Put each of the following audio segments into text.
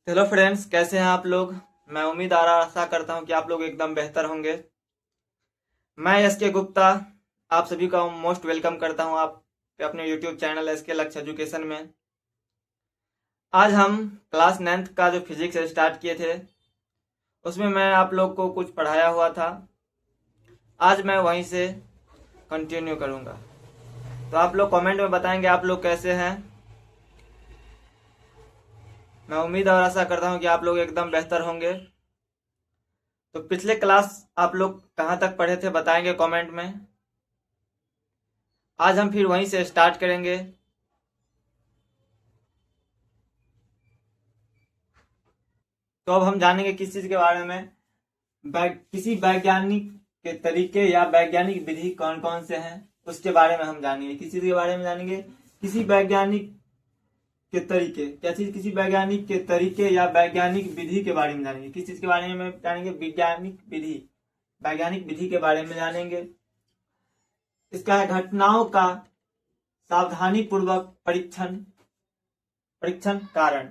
Hello friends, कैसे हैं आप लोग। मैं उम्मीद आशा करता हूं कि आप लोग एकदम बेहतर होंगे। मैं एसके गुप्ता आप सभी का मोस्ट वेलकम करता हूं आप अपने यूट्यूब चैनल एसके लक्ष्य एजुकेशन में। आज हम क्लास 9th का जो फिजिक्स स्टार्ट किए थे उसमें मैं आप लोग को कुछ पढ़ाया हुआ था। आज मैं वहीं से कंटिन्यू करूंगा। तो आप लोग कमेंट में बताएंगे आप लोग कैसे हैं। मैं उम्मीद और आशा करता हूं कि आप लोग एकदम बेहतर होंगे। तो पिछले क्लास आप लोग कहाँ तक पढ़े थे बताएंगे कमेंट में। आज हम फिर वहीं से स्टार्ट करेंगे। तो अब हम जानेंगे किस चीज के बारे में। किसी वैज्ञानिक के तरीके या वैज्ञानिक विधि कौन कौन से हैं उसके बारे में हम जानेंगे। किस चीज के बारे में जानेंगे, किसी वैज्ञानिक के तरीके। क्या चीज? किसी वैज्ञानिक के तरीके या वैज्ञानिक विधि के बारे में जानेंगे। किस चीज के बारे में जानेंगे? वैज्ञानिक विधि, वैज्ञानिक विधि के बारे में जानेंगे। इसका है घटनाओं का सावधानी पूर्वक परीक्षण कारण।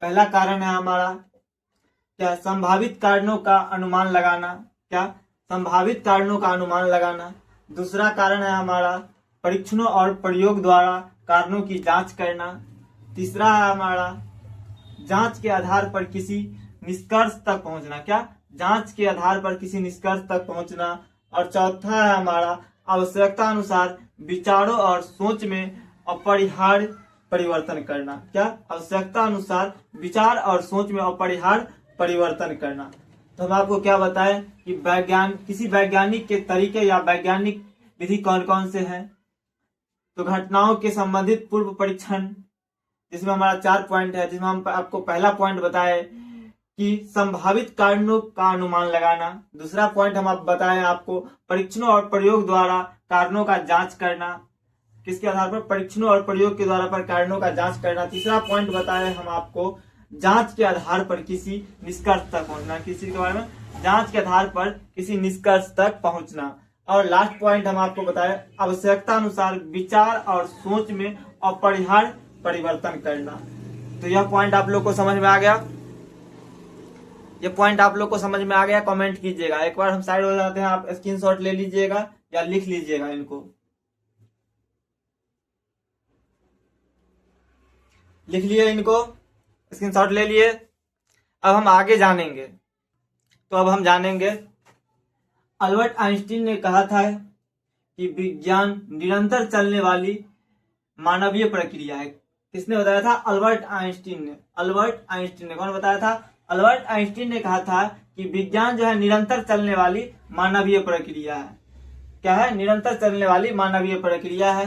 पहला कारण है हमारा क्या? संभावित कारणों का अनुमान लगाना। क्या? संभावित कारणों का अनुमान लगाना। दूसरा कारण है हमारा परीक्षणों और प्रयोग द्वारा कारणों की जांच करना। तीसरा है हमारा जांच के आधार पर किसी निष्कर्ष तक पहुंचना। क्या? जांच के आधार पर किसी निष्कर्ष तक पहुंचना। और चौथा है हमारा आवश्यकता अनुसार विचारों और सोच में अपरिहार्य परिवर्तन करना। क्या? आवश्यकता अनुसार विचार और सोच में अपरिहार्य परिवर्तन करना। तो हम आपको क्या बताएं कि किसी वैज्ञानिक के तरीके या वैज्ञानिक विधि कौन कौन से हैं। तो घटनाओं के संबंधित पूर्व परीक्षण, जिसमें हमारा 4 पॉइंट है, जिसमें हम आपको पहला पॉइंट बताए कि संभावित कारणों का अनुमान लगाना। दूसरा पॉइंट हम आप बताएं आपको परीक्षणों और प्रयोग द्वारा कारणों का जांच करना। किसके आधार पर? परीक्षणों और प्रयोग के द्वारा पर कारणों का जांच करना। तीसरा पॉइंट बताए हम आपको जांच के आधार पर किसी निष्कर्ष तक पहुंचना। किसी के बारे में? जांच के आधार पर किसी निष्कर्ष तक पहुंचना। और लास्ट पॉइंट हम आपको बताए आवश्यकता अनुसार विचार और सोच में अपरिहार्य परिवर्तन करना। तो यह पॉइंट आप लोग को समझ में आ गया? ये पॉइंट आप लोग को समझ में आ गया? कमेंट कीजिएगा। एक बार हम साइड हो जाते हैं, आप स्क्रीनशॉट ले लीजिएगा या लिख लीजिएगा इनको। लिख लिए इनको, स्क्रीनशॉट ले लिए। अब हम आगे जानेंगे। तो अब हम जानेंगे अल्बर्ट आइंस्टीन ने कहा था कि विज्ञान निरंतर चलने वाली मानवीय प्रक्रिया है। किसने बताया था? अल्बर्ट आइंस्टीन ने। अल्बर्ट आइंस्टीन ने। कौन बताया था? अल्बर्ट आइंस्टीन ने कहा था कि विज्ञान जो है निरंतर चलने वाली मानवीय प्रक्रिया है। क्या है? निरंतर चलने वाली मानवीय प्रक्रिया है।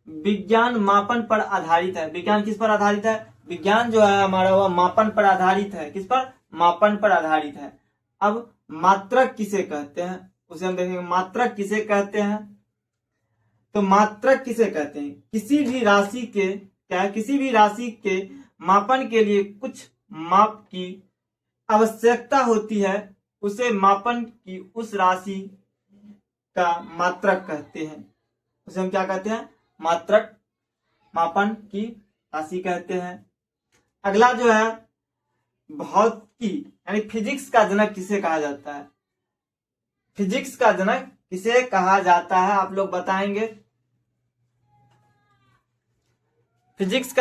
विज्ञान मापन पर आधारित है। विज्ञान किस पर आधारित है? विज्ञान जो है हमारा वह मापन पर आधारित है। किस पर? मापन पर आधारित है। अब मात्रक किसे कहते हैं उसे हम देखेंगे। मात्रक किसे कहते हैं? तो मात्रक किसे कहते हैं? किसी भी राशि के क्या है? किसी भी राशि के मापन के लिए कुछ माप की आवश्यकता होती है, उसे मापन की उस राशि का मात्रक कहते हैं। उसे हम क्या कहते हैं? मात्रक, मापन की राशि कहते हैं। अगला जो है भौतिकी यानी फिजिक्स का जनक किसे कहा जाता है? फिजिक्स का जनक किसे कहा जाता है आप लोग बताएंगे। फिजिक्स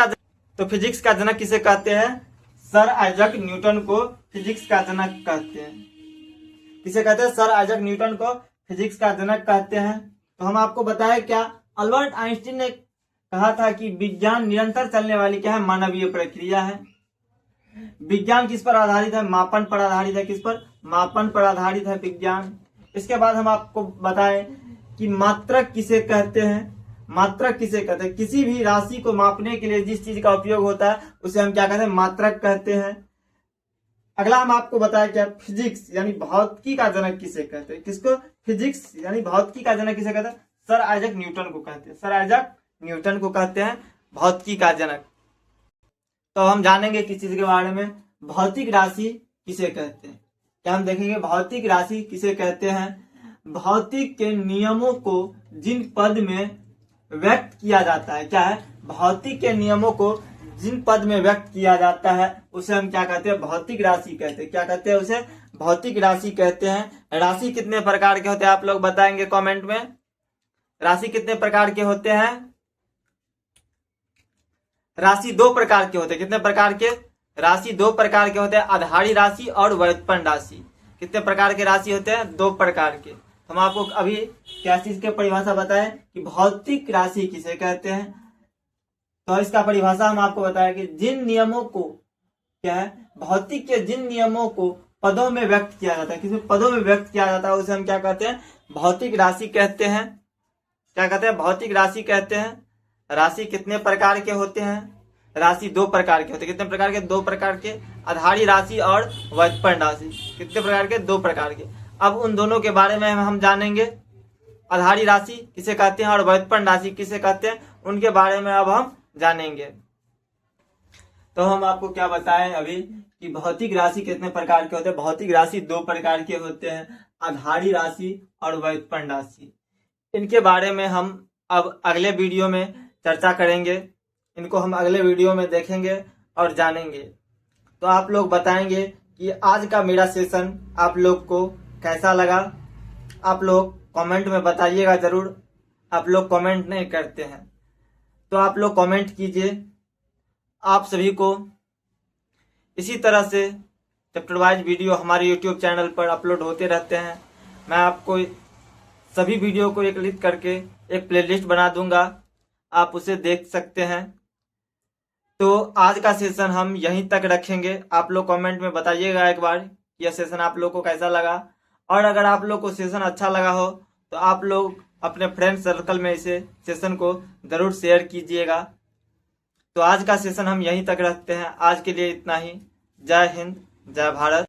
का जनक किसे कहते हैं? सर आइजक न्यूटन को फिजिक्स का जनक कहते हैं। किसे कहते हैं? सर आइजक न्यूटन को फिजिक्स का जनक कहते हैं। तो हम आपको बताएं क्या? अल्बर्ट आइंस्टीन ने कहा था कि विज्ञान निरंतर चलने वाली क्या है? मानवीय प्रक्रिया है। विज्ञान किस पर आधारित है? मापन पर आधारित है। किस पर? मापन पर आधारित है विज्ञान। इसके बाद हम आपको बताएं कि मात्रक किसे कहते हैं। मात्रक किसे कहते हैं? किसी भी राशि को मापने के लिए जिस चीज का उपयोग होता है उसे हम क्या कहते हैं? मात्रक कहते हैं। अगला हम आपको बताएं क्या? फिजिक्स यानी भौतिकी का जनक किसे कहते हैं? किसको? फिजिक्स यानी भौतिकी का जनक किसे कहते हैं? सर आइजक न्यूटन को कहते हैं। सर आइजक न्यूटन को कहते हैं भौतिकी का जनक। तो हम जानेंगे किस चीज के बारे में। भौतिक राशि किसे कहते हैं? क्या हम देखेंगे भौतिक राशि किसे कहते हैं? भौतिक के नियमों को जिन पद में व्यक्त किया जाता है। क्या है? भौतिक के नियमों को जिन पद में व्यक्त किया जाता है उसे हम क्या कहते हैं, भौतिक राशि कहते हैं। क्या कहते हैं उसे, भौतिक राशि कहते हैं। राशि कितने प्रकार के होते हैं आप लोग बताएंगे कमेंट में। राशि कितने प्रकार के होते हैं? राशि 2 प्रकार के होते हैं। कितने प्रकार के? राशि 2 प्रकार के होते हैं, आधारी राशि और व्युत्पन्न राशि। कितने प्रकार के राशि होते हैं? 2 प्रकार के। हम आपको अभी क्या चीज के परिभाषा बताएं कि भौतिक राशि किसे कहते हैं। तो इसका परिभाषा हम आपको बताएं कि जिन नियमों को, क्या है, भौतिक के जिन नियमों को पदों में व्यक्त किया जाता है, किसी पदों में व्यक्त किया जाता है, उसे हम क्या कहते हैं, भौतिक राशि कहते हैं। क्या कहते हैं? भौतिक राशि कहते हैं। राशि कितने प्रकार के होते हैं? राशि 2 प्रकार के होते हैं। कितने प्रकार के? 2 प्रकार के, आधारी राशि और व्युत्पन्न राशि। कितने प्रकार के? 2 प्रकार के। अब उन दोनों के बारे में हम जानेंगे। आधारी राशि किसे कहते हैं और व्युत्पन्न राशि किसे कहते हैं, उनके बारे में अब हम जानेंगे। तो हम आपको क्या बताएं अभी कि भौतिक राशि कितने प्रकार के होते हैं। भौतिक राशि 2 प्रकार के होते हैं, आधारी राशि और व्युत्पन्न राशि। इनके बारे में हम अब अगले वीडियो में चर्चा करेंगे। इनको हम अगले वीडियो में देखेंगे और जानेंगे। तो आप लोग बताएंगे कि आज का मेरा सेशन आप लोग को कैसा लगा। आप लोग कमेंट में बताइएगा जरूर। आप लोग कमेंट नहीं करते हैं तो आप लोग कमेंट कीजिए। आप सभी को इसी तरह से चैप्टर वाइज वीडियो हमारे यूट्यूब चैनल पर अपलोड होते रहते हैं। मैं आपको सभी वीडियो को एकत्रित करके एक प्लेलिस्ट बना दूंगा, आप उसे देख सकते हैं। तो आज का सेशन हम यहीं तक रखेंगे। आप लोग कमेंट में बताइएगा एक बार यह सेशन आप लोग को कैसा लगा। और अगर आप लोग को सेशन अच्छा लगा हो तो आप लोग अपने फ्रेंड सर्कल में इसे सेशन को जरूर शेयर कीजिएगा। तो आज का सेशन हम यहीं तक रखते हैं। आज के लिए इतना ही। जय हिंद, जय भारत।